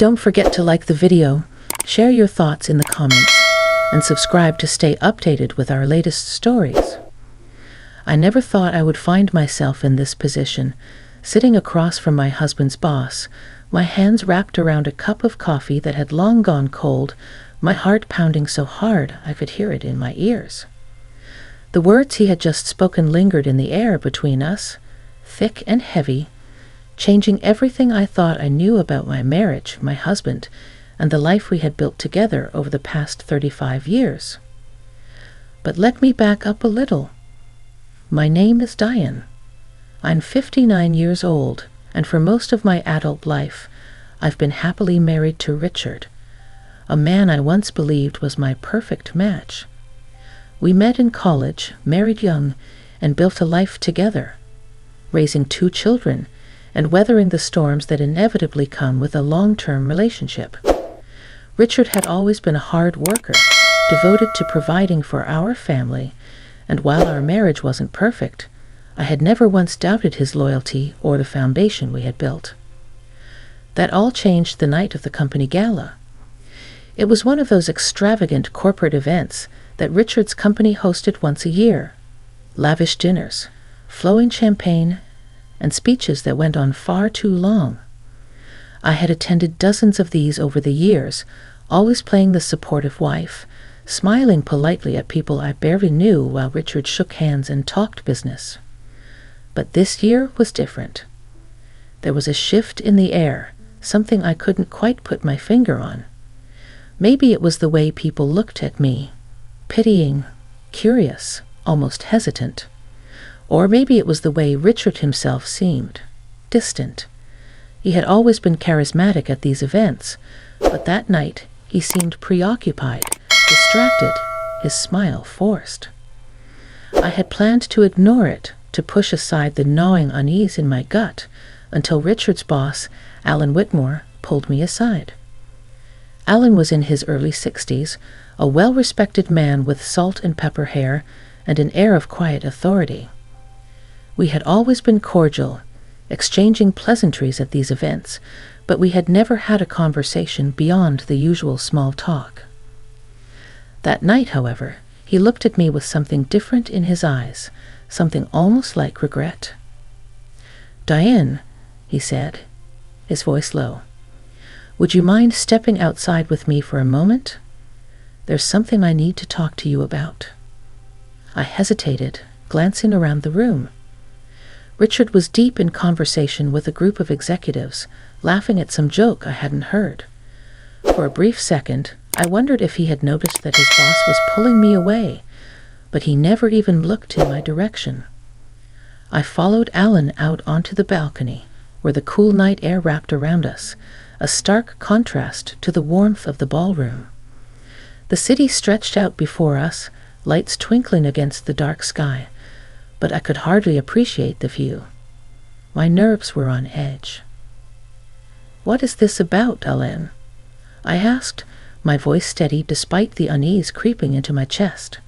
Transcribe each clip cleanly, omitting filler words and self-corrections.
Don't forget to like the video, share your thoughts in the comments, and subscribe to stay updated with our latest stories. I never thought I would find myself in this position, sitting across from my husband's boss, my hands wrapped around a cup of coffee that had long gone cold, my heart pounding so hard I could hear it in my ears. The words he had just spoken lingered in the air between us, thick and heavy, changing everything I thought I knew about my marriage, my husband, and the life we had built together over the past 35 years. But let me back up a little. My name is Diane. I'm 59 years old, and for most of my adult life, I've been happily married to Richard, a man I once believed was my perfect match. We met in college, married young, and built a life together, raising 2 children and weathering the storms that inevitably come with a long-term relationship. Richard had always been a hard worker, devoted to providing for our family, and while our marriage wasn't perfect, I had never once doubted his loyalty or the foundation we had built. That all changed the night of the company gala. It was one of those extravagant corporate events that Richard's company hosted once a year. Lavish dinners, flowing champagne, and speeches that went on far too long. I had attended dozens of these over the years, always playing the supportive wife, smiling politely at people I barely knew while Richard shook hands and talked business. But this year was different. There was a shift in the air, something I couldn't quite put my finger on. Maybe it was the way people looked at me, pitying, curious, almost hesitant. Or maybe it was the way Richard himself seemed, distant. He had always been charismatic at these events, but that night he seemed preoccupied, distracted, his smile forced. I had planned to ignore it, to push aside the gnawing unease in my gut, until Richard's boss, Alan Whitmore, pulled me aside. Alan was in his early 60s, a well-respected man with salt and pepper hair and an air of quiet authority. We had always been cordial, exchanging pleasantries at these events, but we had never had a conversation beyond the usual small talk. That night, however, he looked at me with something different in his eyes, something almost like regret. "Diane," he said, his voice low, "would you mind stepping outside with me for a moment? There's something I need to talk to you about." I hesitated, glancing around the room. Richard was deep in conversation with a group of executives, laughing at some joke I hadn't heard. For a brief second, I wondered if he had noticed that his boss was pulling me away, but he never even looked in my direction. I followed Alan out onto the balcony, where the cool night air wrapped around us, a stark contrast to the warmth of the ballroom. The city stretched out before us, lights twinkling against the dark sky, but I could hardly appreciate the view. My nerves were on edge. "What is this about, Alain?" I asked, my voice steady despite the unease creeping into my chest.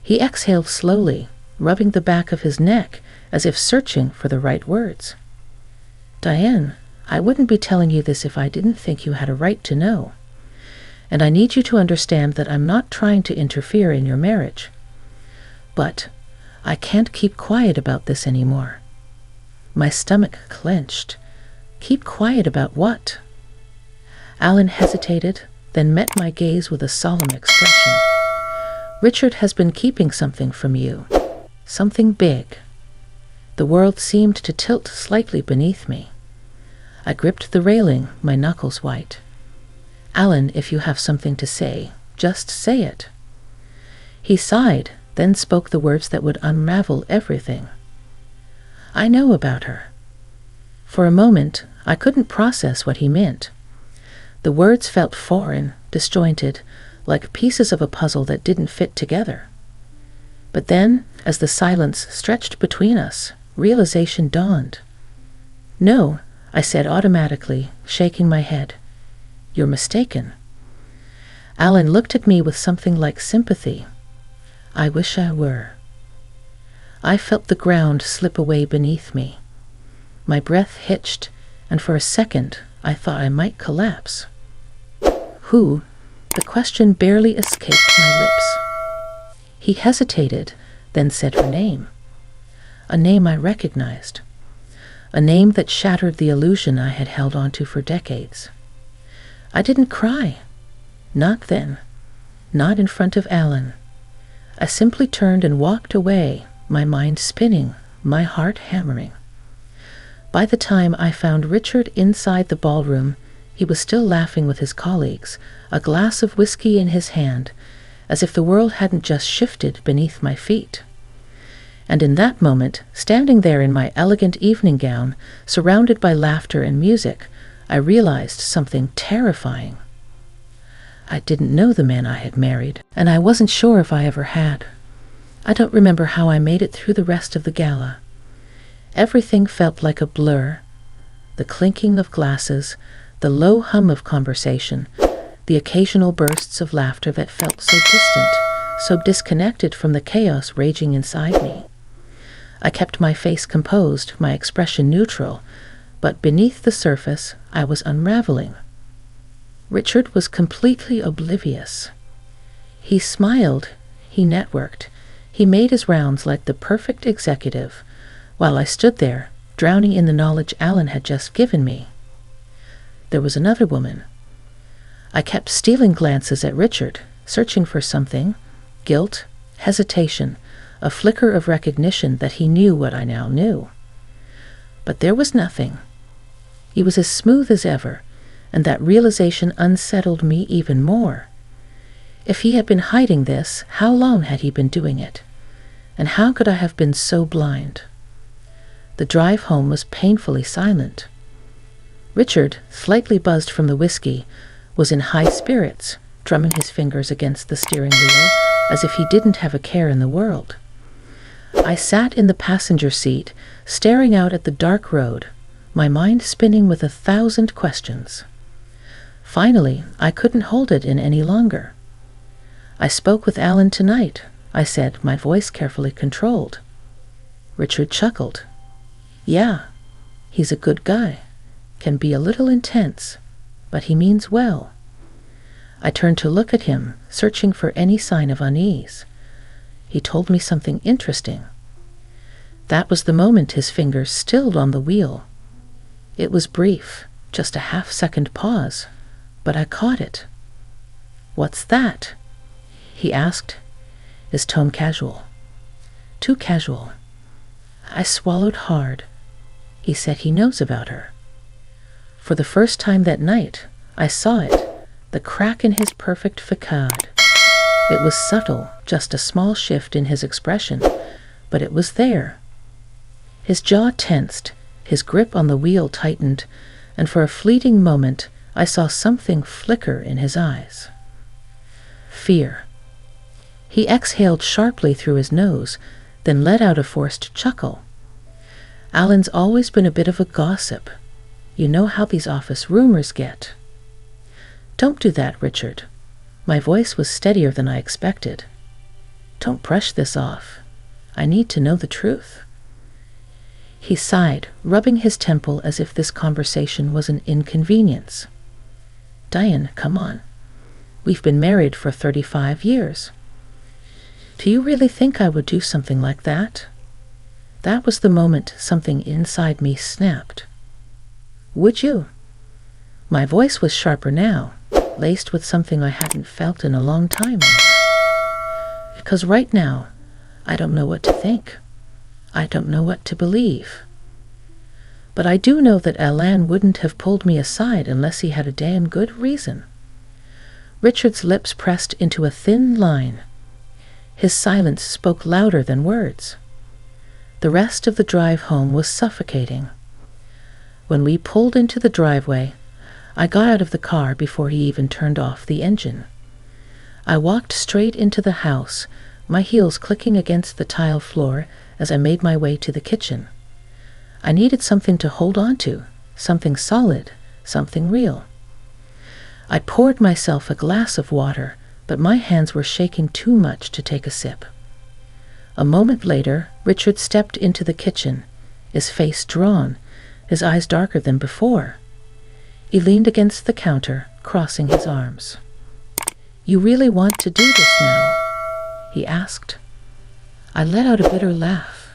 He exhaled slowly, rubbing the back of his neck as if searching for the right words. "Diane, I wouldn't be telling you this if I didn't think you had a right to know. And I need you to understand that I'm not trying to interfere in your marriage. But I can't keep quiet about this anymore." My stomach clenched. Keep quiet about what? Alan hesitated, then met my gaze with a solemn expression. "Richard has been keeping something from you. Something big." The world seemed to tilt slightly beneath me. I gripped the railing, my knuckles white. "Alan, if you have something to say, just say it." He sighed, then spoke the words that would unravel everything. "I know about her." For a moment, I couldn't process what he meant. The words felt foreign, disjointed, like pieces of a puzzle that didn't fit together. But then, as the silence stretched between us, realization dawned. "No," I said automatically, shaking my head. "You're mistaken." Alan looked at me with something like sympathy. "I wish I were." I felt the ground slip away beneath me. My breath hitched, and for a second I thought I might collapse. Who? The question barely escaped my lips. He hesitated, then said her name. A name I recognized. A name that shattered the illusion I had held onto for decades. I didn't cry. Not then. Not in front of Alan. I simply turned and walked away, my mind spinning, my heart hammering. By the time I found Richard inside the ballroom, he was still laughing with his colleagues, a glass of whiskey in his hand, as if the world hadn't just shifted beneath my feet. And in that moment, standing there in my elegant evening gown, surrounded by laughter and music, I realized something terrifying. I didn't know the man I had married, and I wasn't sure if I ever had. I don't remember how I made it through the rest of the gala. Everything felt like a blur. The clinking of glasses, the low hum of conversation, the occasional bursts of laughter that felt so distant, so disconnected from the chaos raging inside me. I kept my face composed, my expression neutral, but beneath the surface, I was unraveling. Richard was completely oblivious. He smiled, he networked, he made his rounds like the perfect executive, while I stood there, drowning in the knowledge Alan had just given me. There was another woman. I kept stealing glances at Richard, searching for something, guilt, hesitation, a flicker of recognition that he knew what I now knew. But there was nothing. He was as smooth as ever, and that realization unsettled me even more. If he had been hiding this, how long had he been doing it? And how could I have been so blind? The drive home was painfully silent. Richard, slightly buzzed from the whiskey, was in high spirits, drumming his fingers against the steering wheel as if he didn't have a care in the world. I sat in the passenger seat, staring out at the dark road, my mind spinning with 1,000 questions. Finally, I couldn't hold it in any longer. I spoke with Alan tonight, I said, my voice carefully controlled. Richard chuckled. Yeah, he's a good guy. Can be a little intense, but he means well. I turned to look at him, searching for any sign of unease. He told me something interesting. That was the moment his fingers stilled on the wheel. It was brief, just a half-second pause, but I caught it. What's that? He asked, his tone casual. Too casual. I swallowed hard. He said he knows about her. For the first time that night, I saw it, the crack in his perfect facade. It was subtle, just a small shift in his expression, but it was there. His jaw tensed, his grip on the wheel tightened, and for a fleeting moment, I saw something flicker in his eyes. Fear. He exhaled sharply through his nose, then let out a forced chuckle. Alan's always been a bit of a gossip. You know how these office rumors get. Don't do that, Richard. My voice was steadier than I expected. Don't brush this off. I need to know the truth. He sighed, rubbing his temple as if this conversation was an inconvenience. Diane, come on. We've been married for 35 years. Do you really think I would do something like that? That was the moment something inside me snapped. Would you? My voice was sharper now, laced with something I hadn't felt in a long time. Because right now, I don't know what to think. I don't know what to believe. But I do know that Alan wouldn't have pulled me aside unless he had a damn good reason. Richard's lips pressed into a thin line. His silence spoke louder than words. The rest of the drive home was suffocating. When we pulled into the driveway, I got out of the car before he even turned off the engine. I walked straight into the house, my heels clicking against the tile floor as I made my way to the kitchen. I needed something to hold on to, something solid, something real. I poured myself a glass of water, but my hands were shaking too much to take a sip. A moment later, Richard stepped into the kitchen, his face drawn, his eyes darker than before. He leaned against the counter, crossing his arms. "You really want to do this now?" he asked. I let out a bitter laugh.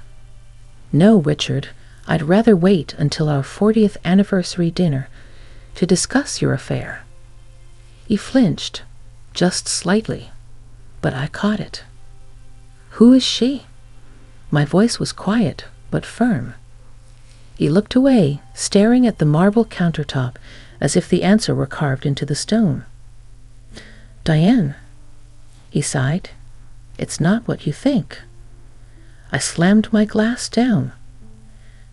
"No, Richard, I'd rather wait until our 40th anniversary dinner to discuss your affair." He flinched, just slightly, but I caught it. "Who is she?" My voice was quiet, but firm. He looked away, staring at the marble countertop as if the answer were carved into the stone. "Diane," he sighed, "it's not what you think." I slammed my glass down.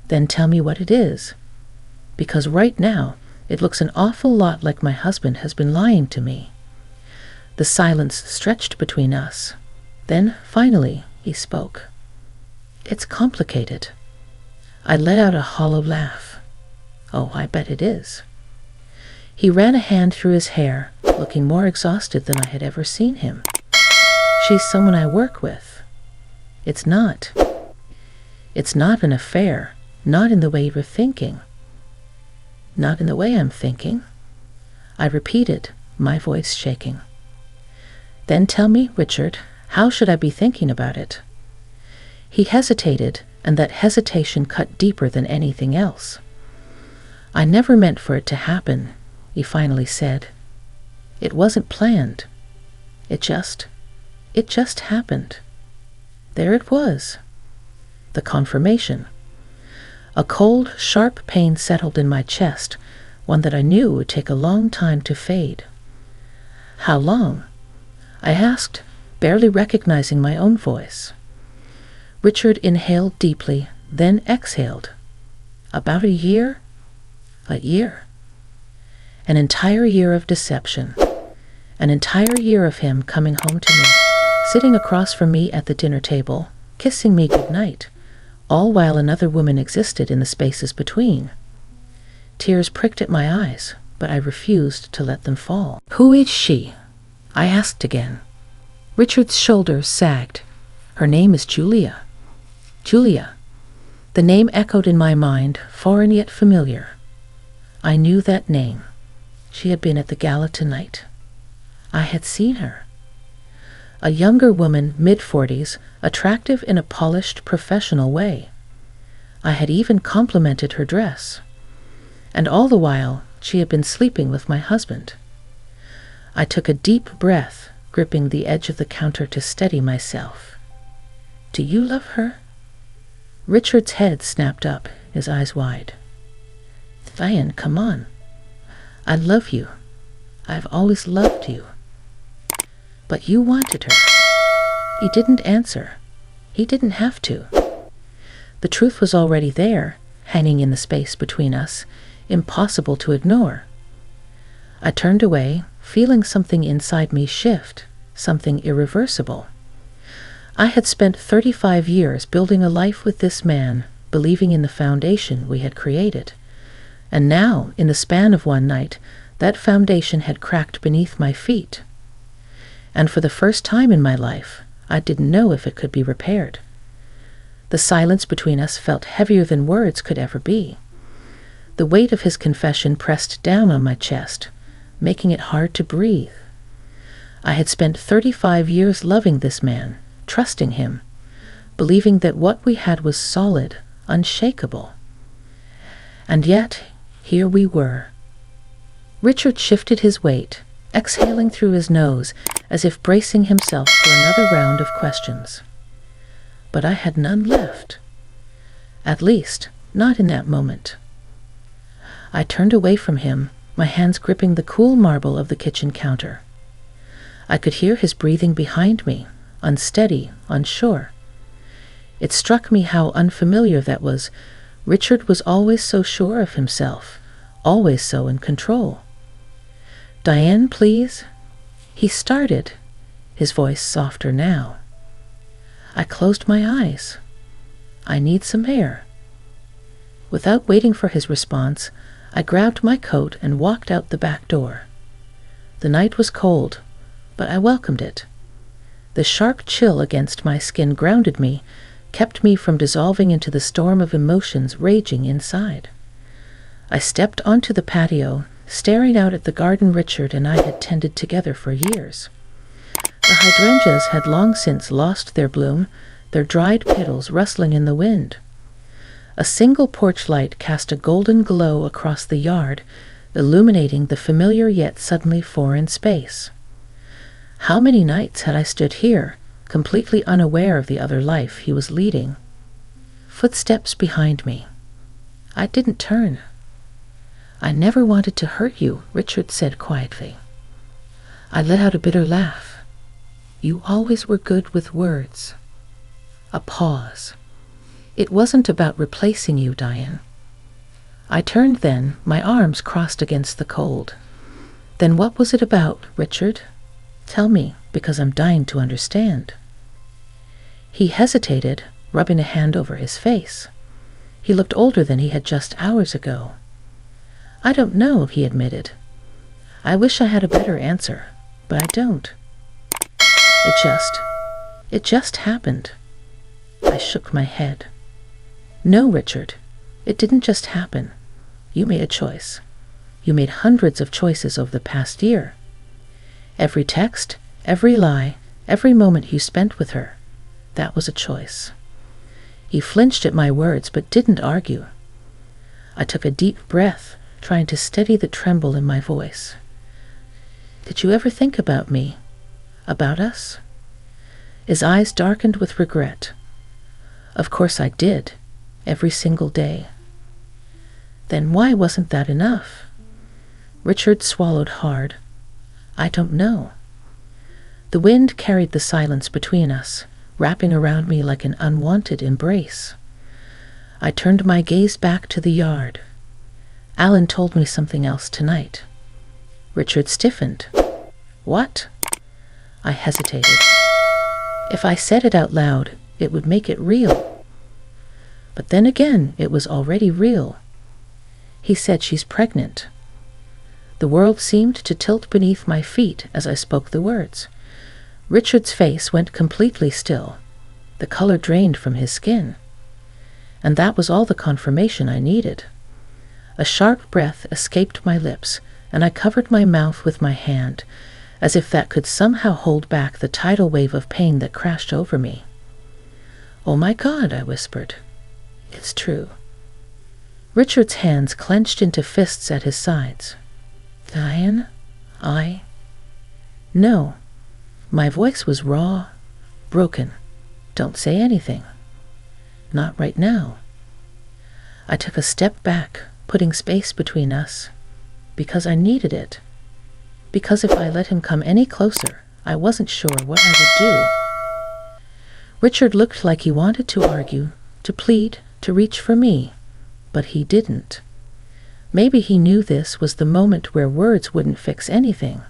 "Then tell me what it is, because right now it looks an awful lot like my husband has been lying to me." The silence stretched between us. Then, finally, he spoke. "It's complicated." I let out a hollow laugh. "Oh, I bet it is." He ran a hand through his hair, looking more exhausted than I had ever seen him. "She's someone I work with. It's not. It's not an affair, not in the way you're thinking." "Not in the way I'm thinking," I repeated, my voice shaking. "Then tell me, Richard, how should I be thinking about it?" He hesitated, and that hesitation cut deeper than anything else. "I never meant for it to happen," he finally said. "It wasn't planned. It just happened." There it was. The confirmation. A cold, sharp pain settled in my chest, one that I knew would take a long time to fade. "How long?" I asked, barely recognizing my own voice. Richard inhaled deeply, then exhaled. "About a year?" "A year." An entire year of deception. An entire year of him coming home to me, sitting across from me at the dinner table, kissing me goodnight, all while another woman existed in the spaces between. Tears pricked at my eyes, but I refused to let them fall. "Who is she?" I asked again. Richard's shoulders sagged. "Her name is Julia." Julia. The name echoed in my mind, foreign yet familiar. I knew that name. She had been at the gala tonight. I had seen her. A younger woman, mid-40s, attractive in a polished, professional way. I had even complimented her dress. And all the while, she had been sleeping with my husband. I took a deep breath, gripping the edge of the counter to steady myself. "Do you love her?" Richard's head snapped up, his eyes wide. "Diane, come on. I love you. I've always loved you." "But you wanted her." He didn't answer. He didn't have to. The truth was already there, hanging in the space between us, impossible to ignore. I turned away, feeling something inside me shift, something irreversible. I had spent 35 years building a life with this man, believing in the foundation we had created. And now, in the span of one night, that foundation had cracked beneath my feet. And for the first time in my life, I didn't know if it could be repaired. The silence between us felt heavier than words could ever be. The weight of his confession pressed down on my chest, making it hard to breathe. I had spent 35 years loving this man, trusting him, believing that what we had was solid, unshakable. And yet, here we were. Richard shifted his weight, exhaling through his nose as if bracing himself for another round of questions. But I had none left. At least, not in that moment. I turned away from him, my hands gripping the cool marble of the kitchen counter. I could hear his breathing behind me, unsteady, unsure. It struck me how unfamiliar that was. Richard was always so sure of himself, always so in control. "Diane, please?" He started, his voice softer now. I closed my eyes. "I need some air." Without waiting for his response, I grabbed my coat and walked out the back door. The night was cold, but I welcomed it. The sharp chill against my skin grounded me, kept me from dissolving into the storm of emotions raging inside. I stepped onto the patio, staring out at the garden Richard and I had tended together for years. The hydrangeas had long since lost their bloom, their dried petals rustling in the wind. A single porch light cast a golden glow across the yard, illuminating the familiar yet suddenly foreign space. How many nights had I stood here, completely unaware of the other life he was leading? Footsteps behind me. I didn't turn. "I never wanted to hurt you," Richard said quietly. I let out a bitter laugh. "You always were good with words." A pause. "It wasn't about replacing you, Diane." I turned then, my arms crossed against the cold. "Then what was it about, Richard? Tell me, because I'm dying to understand." He hesitated, rubbing a hand over his face. He looked older than he had just hours ago. "I don't know," he admitted. "I wish I had a better answer, but I don't. It just happened." I shook my head. "No, Richard, it didn't just happen. You made a choice. You made hundreds of choices over the past year. Every text, every lie, every moment you spent with her, that was a choice." He flinched at my words, but didn't argue. I took a deep breath, trying to steady the tremble in my voice. "Did you ever think about me? About us?" His eyes darkened with regret. "Of course I did, every single day." "Then why wasn't that enough?" Richard swallowed hard. "I don't know." The wind carried the silence between us, wrapping around me like an unwanted embrace. I turned my gaze back to the yard. "Alan told me something else tonight." Richard stiffened. "What?" I hesitated. If I said it out loud, it would make it real. But then again, it was already real. He said she's pregnant. The world seemed to tilt beneath my feet as I spoke the words. Richard's face went completely still. The color drained from his skin. And that was all the confirmation I needed. A sharp breath escaped my lips, and I covered my mouth with my hand, as if that could somehow hold back the tidal wave of pain that crashed over me. "Oh my God," I whispered. "It's true." Richard's hands clenched into fists at his sides. "Diane, No." My voice was raw, broken. "Don't say anything. Not right now." I took a step back, putting space between us, because I needed it. Because if I let him come any closer, I wasn't sure what I would do. Richard looked like he wanted to argue, to plead, to reach for me, but he didn't. Maybe he knew this was the moment where words wouldn't fix anything.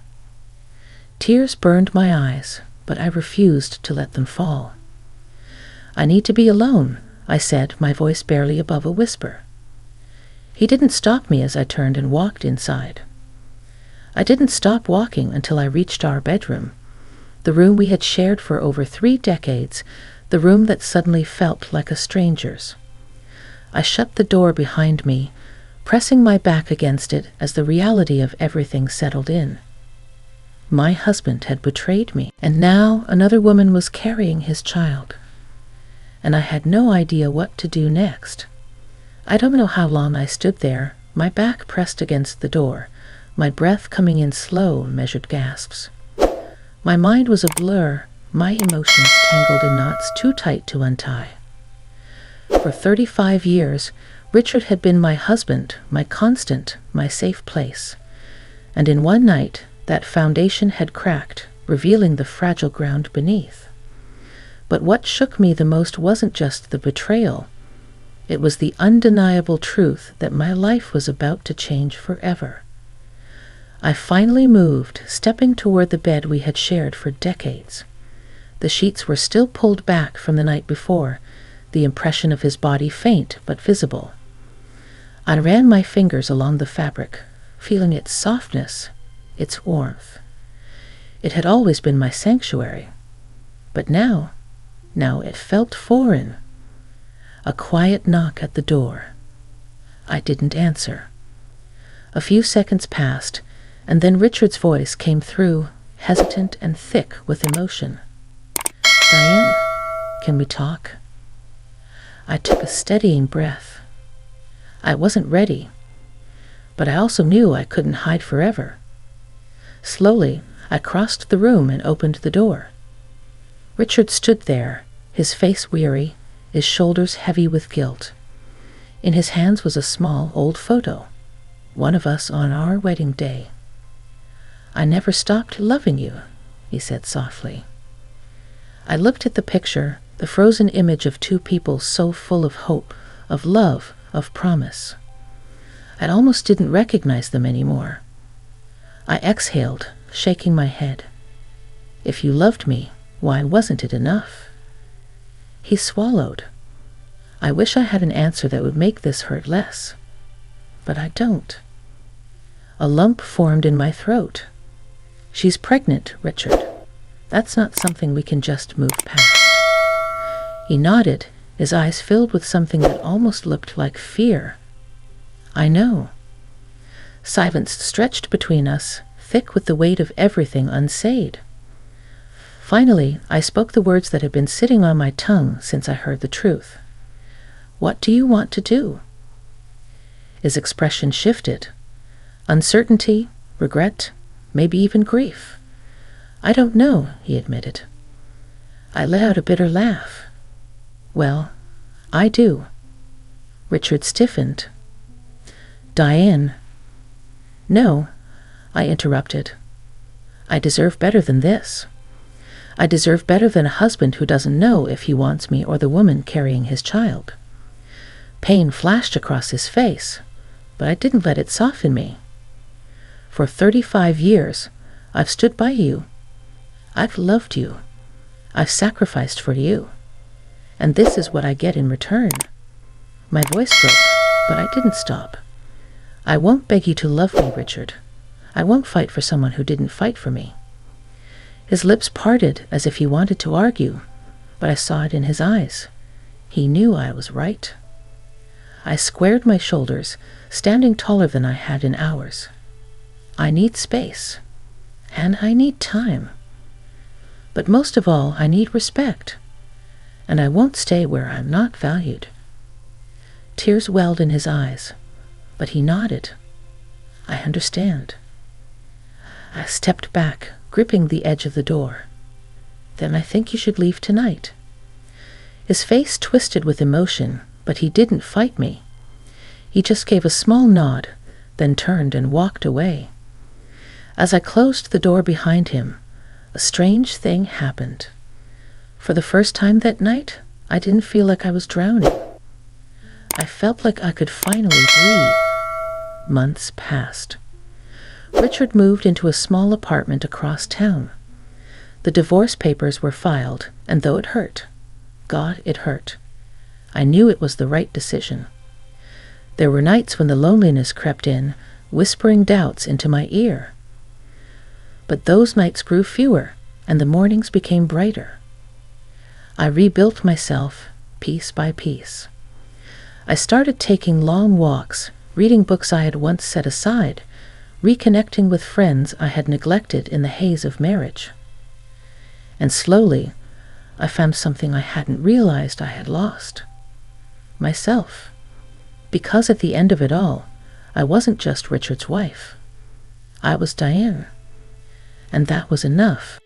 Tears burned my eyes, but I refused to let them fall. "I need to be alone," I said, my voice barely above a whisper. He didn't stop me as I turned and walked inside. I didn't stop walking until I reached our bedroom, the room we had shared for over 3 decades, the room that suddenly felt like a stranger's. I shut the door behind me, pressing my back against it as the reality of everything settled in. My husband had betrayed me, and now another woman was carrying his child. And I had no idea what to do next. I don't know how long I stood there, my back pressed against the door, my breath coming in slow, measured gasps. My mind was a blur, my emotions tangled in knots too tight to untie. For 35 years, Richard had been my husband, my constant, my safe place. And in one night, that foundation had cracked, revealing the fragile ground beneath. But what shook me the most wasn't just the betrayal. It was the undeniable truth that my life was about to change forever. I finally moved, stepping toward the bed we had shared for decades. The sheets were still pulled back from the night before, the impression of his body faint but visible. I ran my fingers along the fabric, feeling its softness, its warmth. It had always been my sanctuary, but now it felt foreign. A quiet knock at the door. I didn't answer. A few seconds passed, and then Richard's voice came through, hesitant and thick with emotion. "Diane, can we talk?" I took a steadying breath. I wasn't ready, but I also knew I couldn't hide forever. Slowly, I crossed the room and opened the door. Richard stood there, his face weary, his shoulders heavy with guilt. In his hands was a small, old photo, one of us on our wedding day. "I never stopped loving you," he said softly. I looked at the picture, the frozen image of two people so full of hope, of love, of promise. I almost didn't recognize them anymore. I exhaled, shaking my head. "If you loved me, why wasn't it enough?" He swallowed. "I wish I had an answer that would make this hurt less. But I don't." A lump formed in my throat. "She's pregnant, Richard. That's not something we can just move past." He nodded, his eyes filled with something that almost looked like fear. "I know." Silence stretched between us, thick with the weight of everything unsaid. Finally, I spoke the words that had been sitting on my tongue since I heard the truth. "What do you want to do?" His expression shifted. Uncertainty, regret, maybe even grief. "I don't know," he admitted. I let out a bitter laugh. "Well, I do." Richard stiffened. "Diane." "No," I interrupted. "I deserve better than this. I deserve better than a husband who doesn't know if he wants me or the woman carrying his child." Pain flashed across his face, but I didn't let it soften me. "For 35 years, I've stood by you. I've loved you. I've sacrificed for you. And this is what I get in return." My voice broke, but I didn't stop. "I won't beg you to love me, Richard. I won't fight for someone who didn't fight for me." His lips parted as if he wanted to argue, but I saw it in his eyes. He knew I was right. I squared my shoulders, standing taller than I had in hours. "I need space, and I need time. But most of all, I need respect, and I won't stay where I'm not valued." Tears welled in his eyes, but he nodded. "I understand." I stepped back, gripping the edge of the door. "Then I think you should leave tonight." His face twisted with emotion, but he didn't fight me. He just gave a small nod, then turned and walked away. As I closed the door behind him, a strange thing happened. For the first time that night, I didn't feel like I was drowning. I felt like I could finally breathe. Months passed. Richard moved into a small apartment across town. The divorce papers were filed, and though it hurt, God, it hurt, I knew it was the right decision. There were nights when the loneliness crept in, whispering doubts into my ear. But those nights grew fewer, and the mornings became brighter. I rebuilt myself, piece by piece. I started taking long walks, reading books I had once set aside, reconnecting with friends I had neglected in the haze of marriage. And slowly, I found something I hadn't realized I had lost. Myself. Because at the end of it all, I wasn't just Richard's wife. I was Diane. And that was enough.